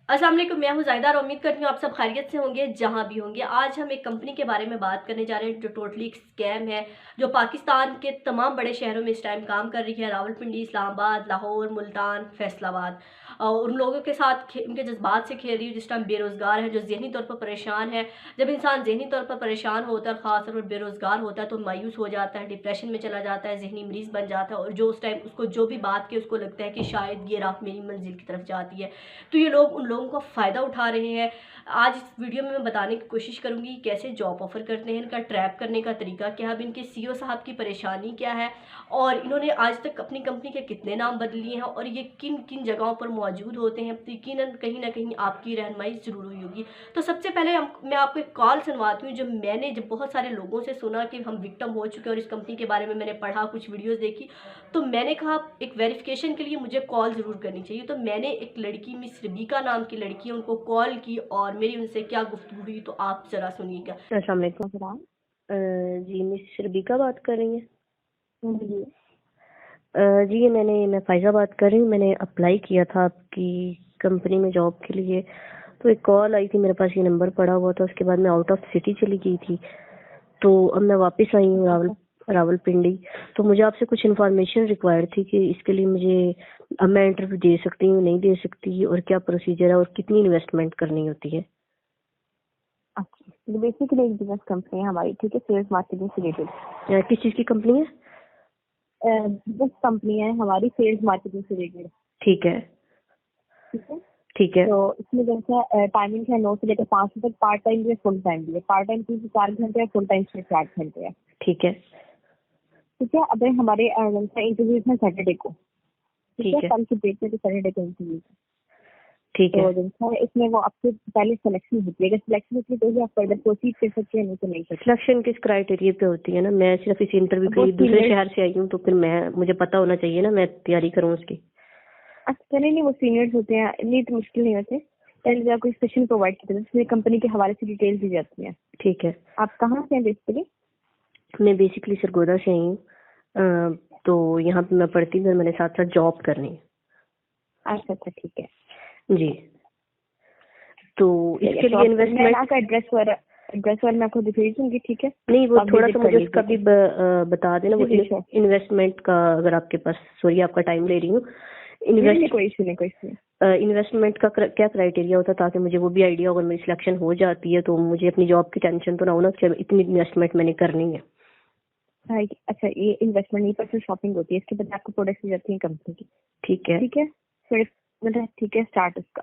अस्सलाम वालेकुम, मैं हूँ ज़ाहिदा और उम्मीद करती हूँ आप सब खैरियत से होंगे जहाँ भी होंगे। आज हम एक कंपनी के बारे में बात करने जा रहे हैं जो टोटली एक स्कैम है, जो पाकिस्तान के तमाम बड़े शहरों में इस टाइम काम कर रही है। रावलपिंडी, इस्लामाबाद, लाहौर, मुल्तान, फैसलाबाद। उन लोगों के साथ उनके जज्बात से खेल रही है जिस टाइम बेरोज़गार है, जो ज़हनी तौर पर परेशान है। जब इंसान ज़हनी तौर पर परेशान होता है, ख़ास तौर पर बेरोज़गार होता है, तो मायूस हो जाता है, डिप्रेशन में चला जाता है, ज़हनी मरीज़ बन जाता है और जो उस टाइम उसको जो भी बात की उसको लगता है कि शायद ये राह मेरी मंजिल की तरफ जाती है। तो ये लोग उन लोगों का फ़ायदा उठा रहे हैं। आज इस वीडियो में मैं बताने की कोशिश करूँगी कैसे जॉब ऑफ़र करते हैं, इनका ट्रैप करने का तरीका क्या है, अब इनके सीईओ साहब की परेशानी क्या है और इन्होंने आज तक अपनी कंपनी के कितने नाम बदल लिए हैं और ये किन-किन जगहों पर मौजूद होते हैं। तो यकीनन कहीं न कहीं आपकी रहनुमाई ज़रूर हुई होगी। तो सबसे पहले मैं आपको एक कॉल सुनवाती हूँ, जो मैंने जब बहुत सारे लोगों से सुना कि हम विक्टिम हो चुके हैं और इस कंपनी के बारे में मैंने पढ़ा, कुछ वीडियोज़ देखी, तो मैंने कहा एक वेरिफ़िकेशन के लिए मुझे कॉल ज़रूर करनी चाहिए। तो मैंने एक लड़की मिस रबीका नाम की लड़की है, उनको कॉल की और मेरी उनसे क्या गुफ्तगू हुई तो आप ज़रा सुनिएगा। अस्सलाम वालेकुम। जी मिस रबीका बात कर रही हैं? जी। जी मैं फ़ायज़ा बात कर रही हूँ। मैंने अप्लाई किया था आपकी कंपनी में जॉब के लिए, तो एक कॉल आई थी, मेरे पास ये नंबर पड़ा हुआ था। उसके बाद मैं आउट ऑफ सिटी चली गई थी, तो अब मैं वापस आई हूँ रावलपिंडी। तो मुझे आपसे कुछ इन्फॉर्मेशन रिक्वायर्ड थी कि इसके लिए मुझे अब मैं इंटरव्यू दे सकती हूँ, नहीं दे सकती, और क्या प्रोसीजर है और कितनी इन्वेस्टमेंट करनी होती है। अच्छा, तो बेसिकली एक बिजनेस कंपनी है हमारी, ठीक है, सेल्स मार्केटिंग से रिलेटेड। किस चीज़ की कंपनी है? बिजनेस कंपनी है हमारी, सेल्स मार्केटिंग से रिलेटेड। ठीक है, ठीक है। ठीक है, तो इसमें जैसा टाइमिंग है 9 से लेकर 5 तक, पार्ट टाइम भी है, फुल टाइम भी है। पार्ट टाइम 3 से 4 घंटे है, फुल टाइम से 4 घंटे है। ठीक है, ठीक है। अब हमारे इंटरव्यूज है सैटरडे को। ठीक है, ठीक है, कल की डेट में तो सैटरडे को इंटरव्यूज है। ठीक है। तो जैसा इसमें वो आपसे पहले सिलेक्शन होती है, अगर सिलेक्शन होती है तो ही आप फर्दर प्रोसीड कर सकते हैं, नहीं तो नहीं कर सिलेक्शन किस क्राइटेरिया पे होती है ना? मैं सिर्फ इस इंटरव्यू सकते। के वो लिए दूसरे सीनियर, शहर से आई हूँ, तो फिर मुझे पता होना चाहिए ना, मैं तैयारी करूँ उसकी। अच्छा नहीं, वो सीनियर्स होते हैं, नहीं तो मुश्किल नहीं होते। पहले आपको स्टेशन प्रोवाइड करते हैं, जिसमें कंपनी के हवाले से डिटेल्स दी जाती हैं। ठीक है। आप कहाँ से हैं बेसिकली? मैं बेसिकली सरगोदा से आई हूँ। तो यहाँ पे मैं पढ़ती हूँ, मैंने साथ साथ जॉब करनी है। अच्छा अच्छा, ठीक है। जी। तो इसके लिए मैं इन्वेस्टमेंट आपका एड्रेस मैं आपको भेज दूंगी, ठीक है। नहीं, वो आप थोड़ा विजिट सा कर मुझे उसका भी लीजिएगा। बता देना। वो जी जी sure। इन्वेस्टमेंट का, अगर आपके पास, सॉरी आपका टाइम ले रही हूँ। नहीं, कोई इशू नहीं, कोई इशू नहीं। इन्वेस्टमेंट का क्या क्राइटेरिया होता है, ताकि मुझे वो भी आइडिया, अगर मेरी सिलेक्शन हो जाती है तो मुझे अपनी जॉब की टेंशन तो ना हो ना कि इतनी इन्वेस्टमेंट मैंने करनी है। हाँ, अच्छा, ये इन्वेस्टमेंट नहीं, पर्सनल शॉपिंग होती है। इसके बाद आपको प्रोडक्ट्स दी जाती है कंपनी की। ठीक है। ठीक है, मतलब ठीक है, स्टार्ट इसका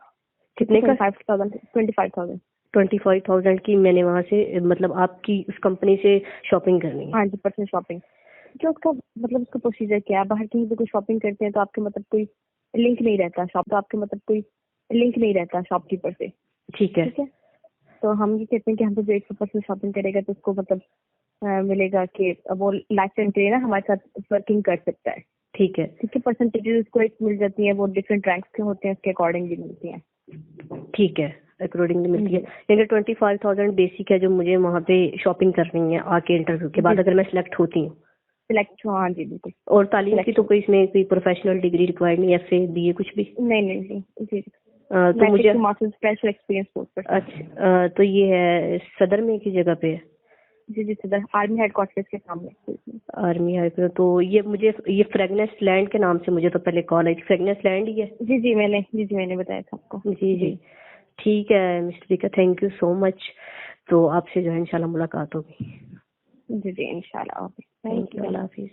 कितने का? 25,000। 25,000 की मैंने वहां से, मतलब आपकी उस कंपनी से शॉपिंग करनी है? हाँ जी, पर्सनल शॉपिंग। जो उसका मतलब उसका प्रोसीजर क्या है, बाहर कहीं भी कोई शॉपिंग करते हैं तो आपके मतलब कोई लिंक नहीं रहता शॉप, तो आपके मतलब कोई लिंक नहीं रहता शॉपकीपर से। ठीक है, ठीक है। तो हम ये कहते हैं कि हम तो जो 100% शॉपिंग करेगा तो उसको मतलब मिलेगा कि वो लाइफ टाइम के लिए ना हमारे साथ वर्किंग कर सकता है। ठीक है, ठीक है, परसेंटेजेस उसको एक मिल जाती है, वो डिफरेंट रैंक्स के होते हैं, उसके अकॉर्डिंगली मिलती हैं। ठीक है, अकॉर्डिंगली मिलती है। लेकिन 25,000 बेसिक है जो मुझे वहाँ पे शॉपिंग करनी है आके इंटरव्यू के बाद, जी अगर मैं सिलेक्ट होती हूँ। सिलेक्ट, हाँ जी बिल्कुल। और तालीम की तो कोई इसमें कोई प्रोफेशनल डिग्री रिक्वायर्ड नहीं, FA BA कुछ भी? नहीं जी। तो मुझे मास्टर्स स्पेशल एक्सपीरियंस कोर्स पर। अच्छा, तो ये है सदर में की जगह पे है? जी सदर, आर्मी हेडक्वार्टर्स के सामने। आर्मी हाई पे। तो ये मुझे, ये फ्रेगनेस लैंड के नाम से मुझे तो पहले कॉल आई थी। फ्रेगनेस लैंड ही है? मैंने बताया था आपको। जी जी, ठीक है mister Rica, thank you so much. तो आपसे जो है इंशाल्लाह मुलाकात होगी। जी इंशाल्लाह। थैंक यू, अल्लाह हाफिज।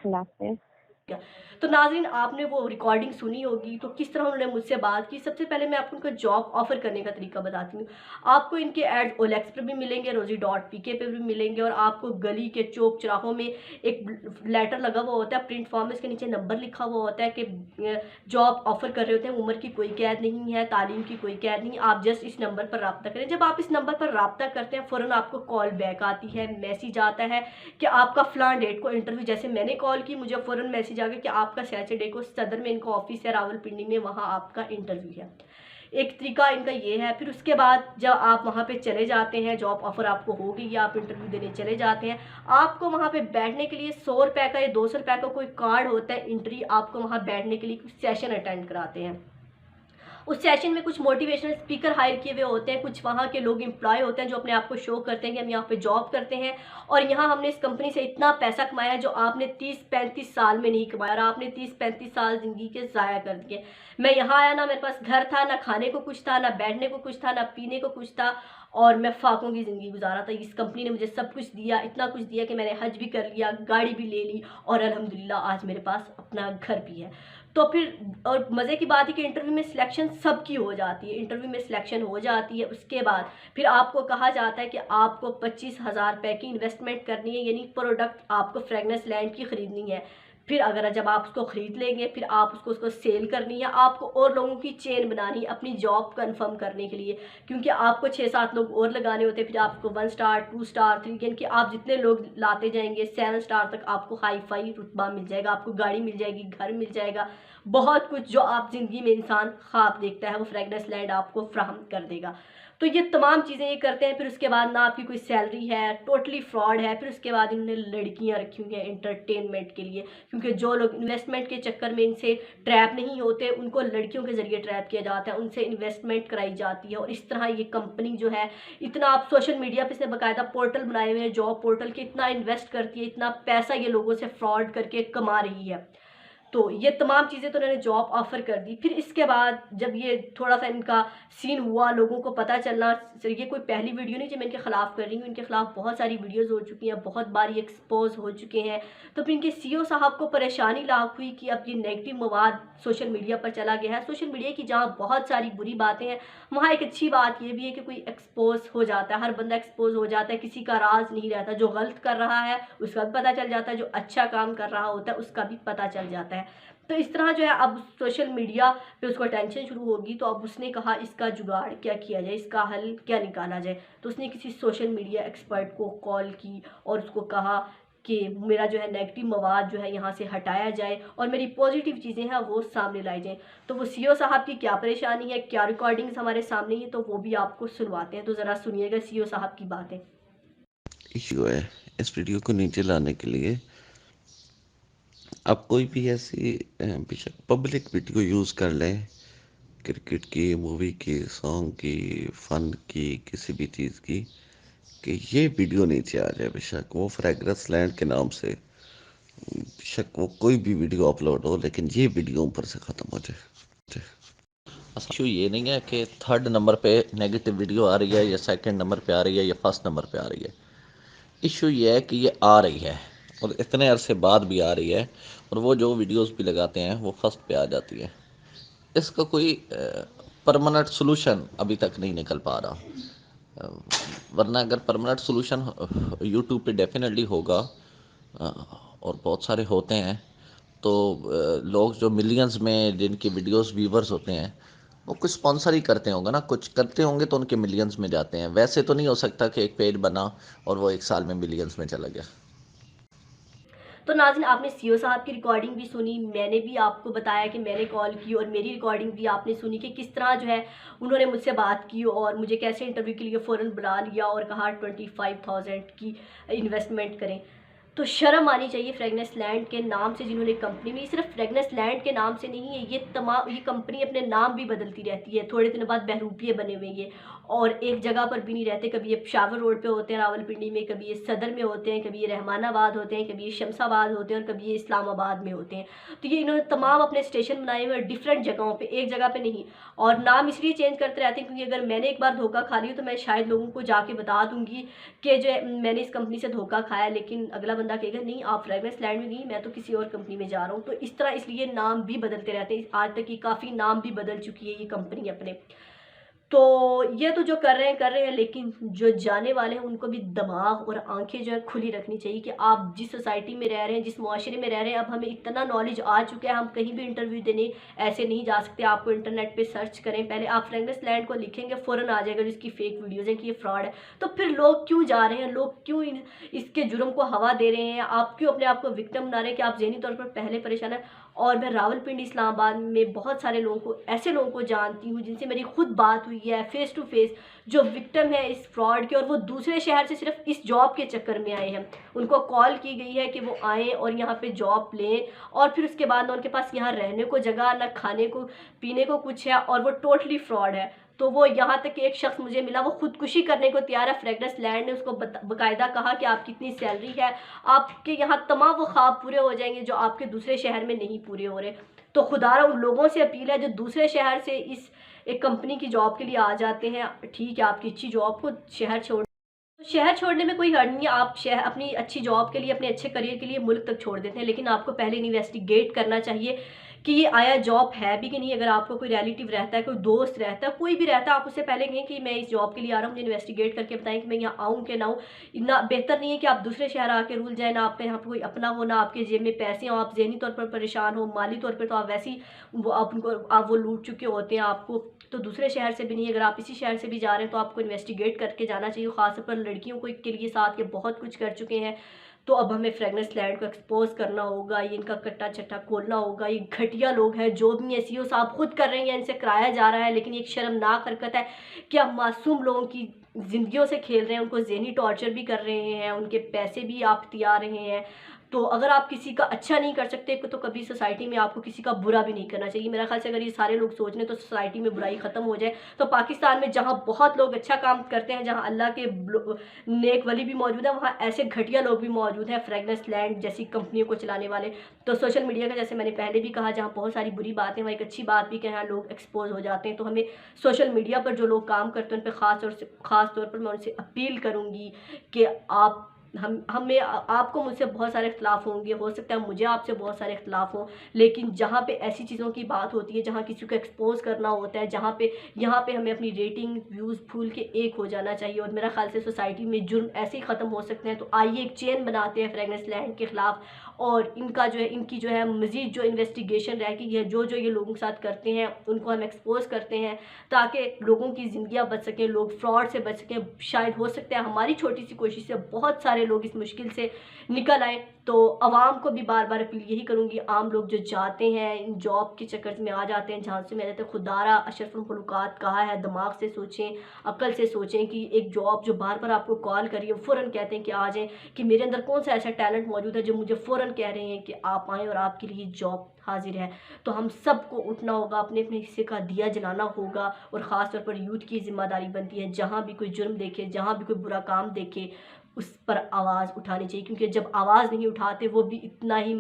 अल्लाह हाफिज। तो नाज़रीन, आपने वो रिकॉर्डिंग सुनी होगी तो किस तरह उन्होंने मुझसे बात की। सबसे पहले मैं आपको उनका जॉब ऑफर करने का तरीका बताती हूँ। आपको इनके एड्स OLX पर भी मिलेंगे, rozi.pk पे भी मिलेंगे और आपको गली के चौक चौराहों में एक लेटर लगा हुआ होता है, प्रिंट फॉर्म में, इसके नीचे नंबर लिखा हुआ होता है कि जॉब ऑफर कर रहे होते हैं। उम्र की कोई कैद नहीं है, तालीम की कोई कैद नहीं, आप जस्ट इस नंबर पर रब्ता करें। जब आप इस नंबर पर रब्ता करते हैं, फ़ौरन आपको कॉल बैक आती है, मैसेज आता है कि आपका फ़लाँ डेट को इंटरव्यू, जैसे मैंने कॉल की मुझे फ़ौरन मैसेज आ गया कि आपका सैटरडे को सदर में इनका ऑफिस है रावलपिंडी में, वहाँ आपका इंटरव्यू है। एक तरीका इनका ये है। फिर उसके बाद जब आप वहाँ पे चले जाते हैं, जॉब ऑफर आपको हो गई या आप इंटरव्यू देने चले जाते हैं, आपको वहाँ पे बैठने के लिए 100 रुपये का या 200 रुपये का कोई कार्ड होता है, एंट्री, आपको वहाँ बैठने के लिए कुछ सेशन अटेंड कराते हैं। उस सेशन में कुछ मोटिवेशनल स्पीकर हायर किए हुए होते हैं, कुछ वहाँ के लोग एम्प्लॉय होते हैं जो अपने आप को शो करते हैं कि हम यहाँ पे जॉब करते हैं और यहाँ हमने इस कंपनी से इतना पैसा कमाया है जो आपने 30-35 साल में नहीं कमाया, और आपने 30-35 साल ज़िंदगी के ज़ाया कर दिए। मैं यहाँ आया ना मेरे पास घर था, ना खाने को कुछ था, ना बैठने को कुछ था, ना पीने को कुछ था, और मैं फाकों की ज़िंदगी गुजारा था। इस कंपनी ने मुझे सब कुछ दिया, इतना कुछ दिया कि मैंने हज भी कर लिया, गाड़ी भी ले ली, और अल्हम्दुलिल्लाह आज मेरे पास अपना घर भी है। तो फिर और मज़े की बात है कि इंटरव्यू में सिलेक्शन सबकी हो जाती है, इंटरव्यू में सिलेक्शन हो जाती है, उसके बाद फिर आपको कहा जाता है कि आपको 25,000 रुपये की इन्वेस्टमेंट करनी है, यानी प्रोडक्ट आपको फ्रेगनेस लैंड की ख़रीदनी है। फिर अगर जब आप उसको ख़रीद लेंगे फिर आप उसको सेल करनी है, आपको और लोगों की चेन बनानी है अपनी जॉब कंफर्म करने के लिए, क्योंकि आपको 6-7 लोग और लगाने होते हैं। फिर आपको 1 स्टार 2 स्टार 3, यानी कि आप जितने लोग लाते जाएंगे 7 स्टार तक आपको हाई फाई रुतबा मिल जाएगा, आपको गाड़ी मिल जाएगी, घर मिल जाएगा, बहुत कुछ जो आप ज़िंदगी में इंसान ख्वाब देखता है वो फ्रेगनेस लैंड आपको फ्राहम कर देगा। तो ये तमाम चीज़ें ये करते हैं। फिर उसके बाद ना आपकी कोई सैलरी है, टोटली फ्रॉड है। फिर उसके बाद इन्होंने लड़कियां रखी हुई हैं एंटरटेनमेंट के लिए, क्योंकि जो लोग इन्वेस्टमेंट के चक्कर में इनसे ट्रैप नहीं होते उनको लड़कियों के ज़रिए ट्रैप किया जाता है, उनसे इन्वेस्टमेंट कराई जाती है। और इस तरह ये कंपनी जो है इतना, आप सोशल मीडिया पे इसने बाकायदा पोर्टल बनाए हुए हैं जॉब पोर्टल के, इतना इन्वेस्ट करती है, इतना पैसा ये लोगों से फ्रॉड करके कमा रही है। तो ये तमाम चीज़ें तो उन्होंने जॉब ऑफ़र कर दी। फिर इसके बाद जब ये थोड़ा-सा इनका सीन हुआ, लोगों को पता चलना, ये कोई पहली वीडियो नहीं जो मैं इनके ख़िलाफ़ कर रही हूँ, इनके ख़िलाफ़ बहुत सारी वीडियोज़ हो चुकी हैं, बहुत बार ये एक्सपोज़ हो चुके हैं। तो फिर इनके सीईओ साहब को परेशानी लाक हुई कि अब ये नेगेटिव मवाद सोशल मीडिया पर चला गया है। सोशल मीडिया की जहाँ बहुत सारी बुरी बातें हैं, वहाँ एक अच्छी बात ये भी है कि कोई एक्सपोज़ हो जाता है, हर बंदा एक्सपोज़ हो जाता है, किसी का राज़ नहीं रहता। जो गलत कर रहा है उसका भी पता चल जाता है, जो अच्छा काम कर रहा होता है उसका भी पता चल जाता है। तो इस तरह जो है अब सोशल मीडिया पे उसको टेंशन शुरू होगी, तो अब उसने कहा इसका जुगाड़ क्या किया जाए, इसका हल क्या निकाला जाए। तो उसने किसी सोशल मीडिया एक्सपर्ट को कॉल की और उसको कहा कि मेरा जो है नेगेटिव मवाद जो है यहाँ से हटाया जाए और मेरी पॉजिटिव चीज़ें हैं वो सामने लाई जाएँ। तो वो सीईओ साहब की क्या परेशानी है, क्या रिकॉर्डिंग्स हमारे सामने ही, तो वो भी आपको सुनवाते हैं। तो ज़रा सुनिएगा सीईओ साहब की बातें। इश्यू है। इस वीडियो को नीचे लाने के लिए आप कोई भी ऐसी बेशक पब्लिक वीडियो यूज़ कर लें, क्रिकेट की, मूवी की, सॉन्ग की, फन की, किसी भी चीज़ की, कि ये वीडियो नीचे आ जाए। बेशक वो फ्रेग्रेंस लैंड के नाम से, बेशक वो कोई भी वीडियो अपलोड हो, लेकिन ये वीडियो ऊपर से ख़त्म हो जाए। इशू ये नहीं है कि 3rd नंबर पे नेगेटिव वीडियो आ रही है या 2nd नंबर पे आ रही है या 1st नंबर पे आ रही है। इशू ये है कि ये आ रही है और इतने अरसे बाद भी आ रही है, और वो जो वीडियोस भी लगाते हैं वो फर्स्ट पे आ जाती है। इसका कोई परमानेंट सोल्यूशन अभी तक नहीं निकल पा रहा। अ, वरना अगर परमानेंट सोल्यूशन यूट्यूब पे डेफिनेटली होगा, और बहुत सारे होते हैं, तो लोग जो मिलियंस में जिनके वीडियोस व्यूवर्स होते हैं वो कुछ स्पॉन्सर ही करते होंगे ना, कुछ करते होंगे तो उनके मिलियंस में जाते हैं। वैसे तो नहीं हो सकता कि एक पेज बना और वो 1 साल में मिलियंस में चला गया। तो नाज़रीन, आपने सीईओ साहब की रिकॉर्डिंग भी सुनी, मैंने भी आपको बताया कि मैंने कॉल की और मेरी रिकॉर्डिंग भी आपने सुनी कि किस तरह जो है उन्होंने मुझसे बात की और मुझे कैसे इंटरव्यू के लिए फ़ौरन बुला लिया और कहा 25,000 की इन्वेस्टमेंट करें। तो शर्म आनी चाहिए फ्रेगनेस लैंड के नाम से, जिन्होंने कंपनी में, सिर्फ फ्रेगनेस लैंड के नाम से नहीं है, ये कंपनी अपने नाम भी बदलती रहती है। थोड़े दिन बाद बहरूपिये बने हुए ये, और एक जगह पर भी नहीं रहते। कभी ये पेशावर रोड पे होते हैं रावलपिंडी में, कभी ये सदर में होते हैं, कभी ये रहमानाबाद होते हैं, कभी ये शमशाबाद होते हैं और कभी ये इस्लामाबाद में होते हैं। तो ये इन्होंने तमाम अपने स्टेशन बनाए हुए हैं डिफरेंट जगहों पे, एक जगह पे नहीं। और नाम इसलिए चेंज करते रहते हैं क्योंकि अगर मैंने एक बार धोखा खा लिया तो मैं शायद लोगों को जाके बता दूंगी कि जो है मैंने इस कंपनी से धोखा खाया, लेकिन अगला बंदा कहेगा नहीं आप फ्रेगनेस लैंड में नहीं, मैं तो किसी और कंपनी में जा रहा हूँ। तो इस तरह इसलिए नाम भी बदलते रहते हैं। आज तक की काफ़ी नाम भी बदल चुकी है ये कंपनी अपने। तो ये तो जो कर रहे हैं, लेकिन जो जाने वाले हैं उनको भी दिमाग और आंखें जो है खुली रखनी चाहिए कि आप जिस सोसाइटी में रह रहे हैं, जिस मुआशरे में रह रहे हैं, अब हमें इतना नॉलेज आ चुका है, हम कहीं भी इंटरव्यू देने ऐसे नहीं जा सकते। आपको इंटरनेट पे सर्च करें, पहले आप फ्रेगनेस लैंड को लिखेंगे फ़ौरन आ जाएगा जिसकी फेक वीडियोज़ हैं कि ये फ्रॉड है। तो फिर लोग क्यों जा रहे हैं, लोग क्यों इसके जुर्म को हवा दे रहे हैं, आप क्यों अपने आप को विक्टिम बना रहे हैं कि आप ज़हनी तौर पर पहले परेशान है। और मैं रावलपिंडी इस्लामाबाद में बहुत सारे लोगों को, ऐसे लोगों को जानती हूँ जिनसे मेरी खुद बात हुई है फेस टू फेस, जो विक्टिम है इस फ्रॉड के, और वो दूसरे शहर से सिर्फ इस जॉब के चक्कर में आए हैं। उनको कॉल की गई है कि वो आएँ और यहाँ पे जॉब लें, और फिर उसके बाद ना उनके पास यहाँ रहने को जगह, ना खाने को पीने को कुछ है, और वो टोटली फ्रॉड है। तो वो यहाँ तक कि एक शख्स मुझे मिला, वो खुदकुशी करने को तैयार है। फ्रेगनेस लैंड ने उसको बाकायदा कहा कि आपकी इतनी सैलरी है, आपके यहाँ तमाम वो ख्वाब पूरे हो जाएंगे जो आपके दूसरे शहर में नहीं पूरे हो रहे। तो खुदारा उन लोगों से अपील है जो दूसरे शहर से इस एक कंपनी की जॉब के लिए आ जाते हैं, ठीक है आपकी अच्छी जॉब को शहर छोड़ने में कोई हर्ज नहीं है। आप शहर अपनी अच्छी जॉब के लिए, अपने अच्छे करियर के लिए मुल्क तक छोड़ देते हैं, लेकिन आपको पहले इन्वेस्टिगेट करना चाहिए कि ये आया जॉब है भी कि नहीं। अगर आपको कोई रिलेटिव रहता है, कोई दोस्त रहता है, कोई भी रहता है, आप उससे पहले कहें कि मैं इस जॉब के लिए आ रहा हूँ, मुझे इन्वेस्टिगेट करके बताएं कि मैं यहाँ आऊँ कि ना आऊँ। इतना बेहतर नहीं है कि आप दूसरे शहर आके रुल जाए, ना आपके यहाँ पर कोई अपना हो, ना आपके जेब में पैसे हों, आप ज़हनी तौर पर परेशान हो, माली तौर पर तो आप वैसे ही आप वो लूट चुके होते हैं आपको। तो दूसरे शहर से भी नहीं, अगर आप इसी शहर से भी जा रहे हैं तो आपको इन्वेस्टिगेट करके जाना चाहिए। ख़ासतौर पर लड़कियों को के लिए साथ ये बहुत कुछ कर चुके हैं। तो अब हमें फ्रेगनेस लैंड को एक्सपोज करना होगा, ये इनका कट्टा चट्टा खोलना होगा। ये घटिया लोग हैं, जो भी है सीईओ साहब खुद कर रहे हैं, इनसे कराया जा रहा है, लेकिन ये एक शर्मनाक हरकत है कि आप मासूम लोगों की ज़िंदगियों से खेल रहे हैं, उनको ज़हनी टॉर्चर भी कर रहे हैं, उनके पैसे भी आप तिया रहे हैं। तो अगर आप किसी का अच्छा नहीं कर सकते तो कभी सोसाइटी में आपको किसी का बुरा भी नहीं करना चाहिए। मेरा ख्याल से अगर ये सारे लोग सोच लें तो सोसाइटी में बुराई ख़त्म हो जाए। तो पाकिस्तान में जहाँ बहुत लोग अच्छा काम करते हैं, जहाँ अल्लाह के नेक वली भी मौजूद है, वहाँ ऐसे घटिया लोग भी मौजूद हैं, फ्रेगनेस लैंड जैसी कंपनियों को चलाने वाले। तो सोशल मीडिया का, जैसे मैंने पहले भी कहा, जहाँ बहुत सारी बुरी बातें, वहाँ एक अच्छी बात भी कहें, लोग एक्सपोज हो जाते हैं। तो हमें सोशल मीडिया पर जो लोग काम करते हैं उन पर ख़ास तौर पर मैं उनसे अपील करूँगी कि आप हमें आपको मुझसे बहुत सारे इख्तलाफ होंगे, हो सकता है मुझे आपसे बहुत सारे इख्तलाफ हों, लेकिन जहाँ पे ऐसी चीज़ों की बात होती है, जहाँ किसी को एक्सपोज करना होता है, यहाँ पे हमें अपनी रेटिंग व्यूज़ फूल के एक हो जाना चाहिए। और मेरा ख्याल से सोसाइटी में जुर्म ऐसे ही ख़त्म हो सकते हैं। तो आइए एक चेन बनाते हैं फ्रेगनेस लैंड के ख़िलाफ़, और इनकी जो है मज़ीद जो इन्वेस्टिगेशन रह गई है, जो ये लोगों के साथ करते हैं उनको हम एक्सपोज करते हैं, ताकि लोगों की ज़िंदगियाँ बच सकें, लोग फ्रॉड से बच सकें। शायद हो सकता है हमारी छोटी सी कोशिश से बहुत सारे लोग इस मुश्किल से निकल आए। तो आवाम को भी बार बार अपील यही करूँगी, आम लोग जो जाते हैं इन जॉब के चक्कर में आ जाते हैं, झांसे में रहते हैं, खुदारा अशरफुल मखलूक़ात कहा है, दिमाग से सोचें, अक्ल से सोचें कि एक जॉब जो बार बार आपको कॉल करिए, फ़ौरन कहते हैं कि आ जाएं, कि मेरे अंदर कौन सा ऐसा टैलेंट मौजूद है जो मुझे फ़ौरन कह रहे हैं कि आप आएँ और आपके लिए जॉब हाजिर है। तो हम सबको उठना होगा, अपने अपने हिस्से का दिया जलाना होगा, और ख़ास तौर पर यूथ की जिम्मेदारी बनती है, जहाँ भी कोई जुर्म देखे, जहाँ भी कोई बुरा काम देखे, उस पर आवाज़ उठानी चाहिए। क्योंकि जब आवाज़ नहीं उठाते वो भी इतना ही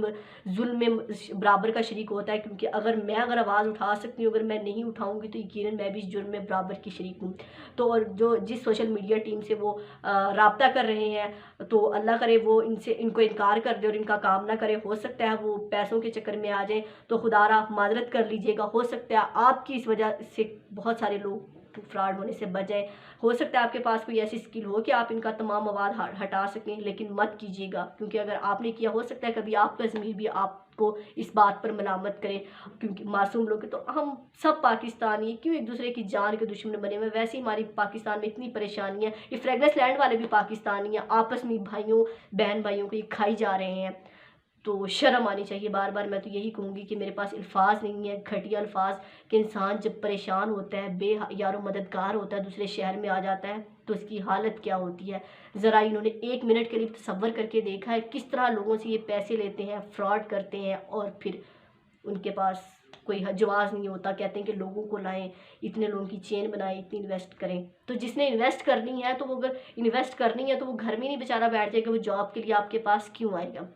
जुल्म में बराबर का शरीक होता है। क्योंकि अगर आवाज़ उठा सकती हूँ, अगर मैं नहीं उठाऊँगी तो यकीनन मैं भी इस जुर्म में बराबर की शरीक हूँ। तो और जो जिस सोशल मीडिया टीम से वो राब्ता कर रहे हैं, तो अल्लाह करे वो इनको इनकार कर दे और इनका काम ना करे। हो सकता है वो पैसों के चक्कर में आ जाए, तो खुदारा आप माजरत कर लीजिएगा। हो सकता है आपकी इस वजह से बहुत सारे लोग फ्रॉड होने से बच जाए। हो सकता है आपके पास कोई ऐसी स्किल हो कि आप इनका तमाम मवाद हटा सकें, लेकिन मत कीजिएगा, क्योंकि अगर आपने किया, हो सकता है कभी आपका ज़मीर भी आपको इस बात पर मलामत करे। क्योंकि मासूम लोग तो हम सब पाकिस्तानी क्यों एक दूसरे की जान के दुश्मन बने हुए। वैसे ही हमारी पाकिस्तान में इतनी परेशानी है, ये फ्रेगनेस लैंड वाले भी पाकिस्तानी हैं, आपस में भाइयों बहन भाइयों को ये खाई जा रहे हैं। तो शर्म आनी चाहिए। बार बार मैं तो यही कहूँगी कि मेरे पास अल्फाज नहीं है, घटिया अल्फाज, कि इंसान जब परेशान होता है, यारो मददगार होता है, दूसरे शहर में आ जाता है, तो इसकी हालत क्या होती है। ज़रा इन्होंने एक मिनट के लिए तसव्वुर करके देखा है किस तरह लोगों से ये पैसे लेते हैं, फ्रॉड करते हैं, और फिर उनके पास कोई जवाब नहीं होता। कहते हैं कि लोगों को लाएं, इतने लोगों की चेन बनाएं, इतनी इन्वेस्ट करें। तो जिसने इन्वेस्ट करनी है, तो वो अगर इन्वेस्ट करनी है तो वो घर में नहीं बेचारा बैठ जाएगा, वो जॉब के लिए आपके पास क्यों आएगा।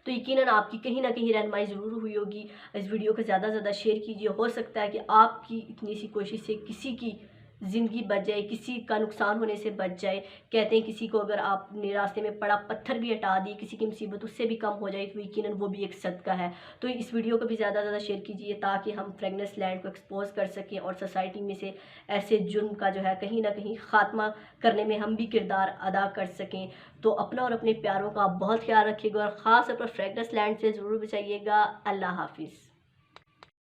तो यकीनन आपकी कहीं ना कहीं रहनुमाई ज़रूर हुई होगी। इस वीडियो को ज़्यादा से ज़्यादा शेयर कीजिए। हो सकता है कि आपकी इतनी सी कोशिश से किसी की ज़िंदगी बच जाए, किसी का नुकसान होने से बच जाए। कहते हैं किसी को अगर आपने रास्ते में पड़ा पत्थर भी हटा दिए, किसी की मुसीबत उससे भी कम हो जाए, तो यकीनन वो भी एक सदका है। तो इस वीडियो को भी ज़्यादा से ज़्यादा शेयर कीजिए, ताकि हम फ्रेगनेस लैंड को एक्सपोज कर सकें, और सोसाइटी में से ऐसे जुर्म का जो है कहीं ना कहीं ख़ात्मा करने में हम भी किरदार अदा कर सकें। तो अपना और अपने प्यारों का बहुत ख्याल रखिएगा, और ख़ास तौर पर फ्रेगनेस लैंड से ज़रूर बचाइएगा। अल्लाह हाफिज़।